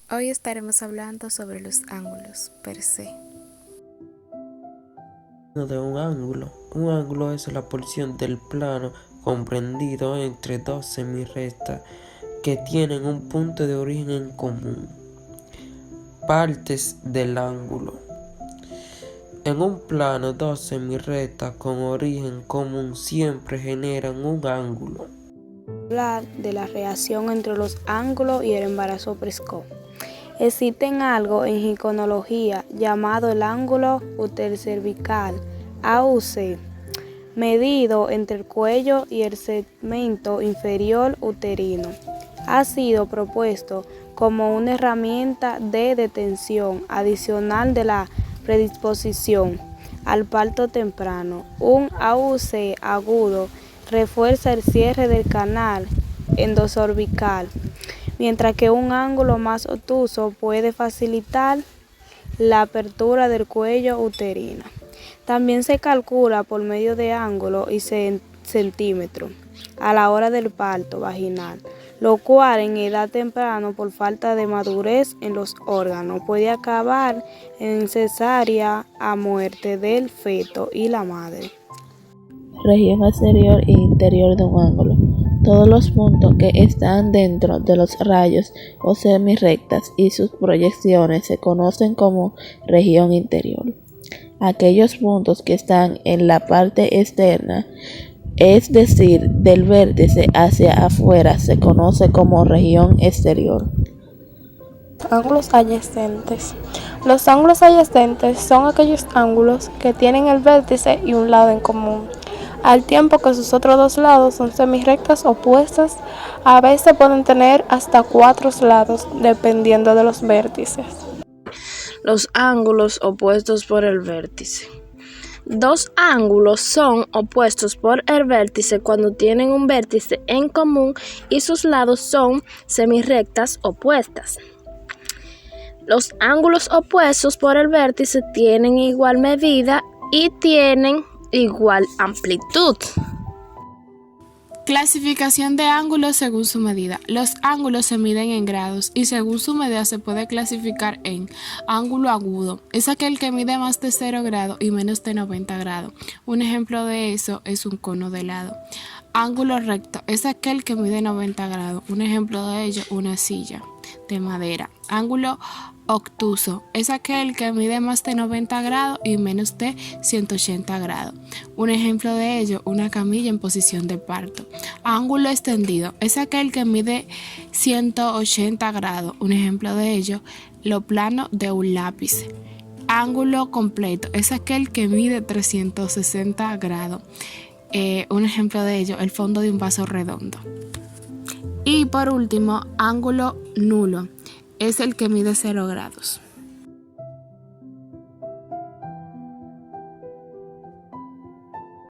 Hoy estaremos hablando sobre los ángulos per se. De un ángulo. Un ángulo es la porción del plano comprendido entre dos semirrectas que tienen un punto de origen en común. Partes del ángulo. En un plano, dos semirrectas con origen común siempre generan un ángulo. Hablar de la relación entre los ángulos y el embarazo precoz. Existe algo en ginecología llamado el ángulo uterocervical, AUC, medido entre el cuello y el segmento inferior uterino. Ha sido propuesto como una herramienta de detención adicional de la predisposición al parto temprano. Un AUC agudo refuerza el cierre del canal endocervical, mientras que un ángulo más obtuso puede facilitar la apertura del cuello uterino. También se calcula por medio de ángulos y centímetros a la hora del parto vaginal, lo cual en edad temprana por falta de madurez en los órganos puede acabar en cesárea a muerte del feto y la madre. Región exterior e interior de un ángulo. Todos los puntos que están dentro de los rayos o semirrectas y sus proyecciones se conocen como región interior. Aquellos puntos que están en la parte externa, es decir, del vértice hacia afuera, se conoce como región exterior. Ángulos adyacentes. Los ángulos adyacentes son aquellos ángulos que tienen el vértice y un lado en común, al tiempo que sus otros dos lados son semirrectas opuestas. A veces pueden tener hasta 4 lados, dependiendo de los vértices. Los ángulos opuestos por el vértice. Dos ángulos son opuestos por el vértice cuando tienen un vértice en común y sus lados son semirrectas opuestas. Los ángulos opuestos por el vértice tienen igual medida y tienen igual amplitud. Clasificación de ángulos según su medida. Los ángulos se miden en grados y según su medida se puede clasificar en ángulo agudo. Es aquel que mide más de 0 grados y menos de 90 grados. Un ejemplo de eso es un cono de helado. Ángulo recto es aquel que mide 90 grados. Un ejemplo de ello, una silla de madera. Ángulo obtuso es aquel que mide más de 90 grados y menos de 180 grados. Un ejemplo de ello, una camilla en posición de parto. Ángulo extendido es aquel que mide 180 grados. Un ejemplo de ello, lo plano de un lápiz. Ángulo completo es aquel que mide 360 grados. Un ejemplo de ello, el fondo de un vaso redondo. Y por último, ángulo nulo es el que mide 0 grados.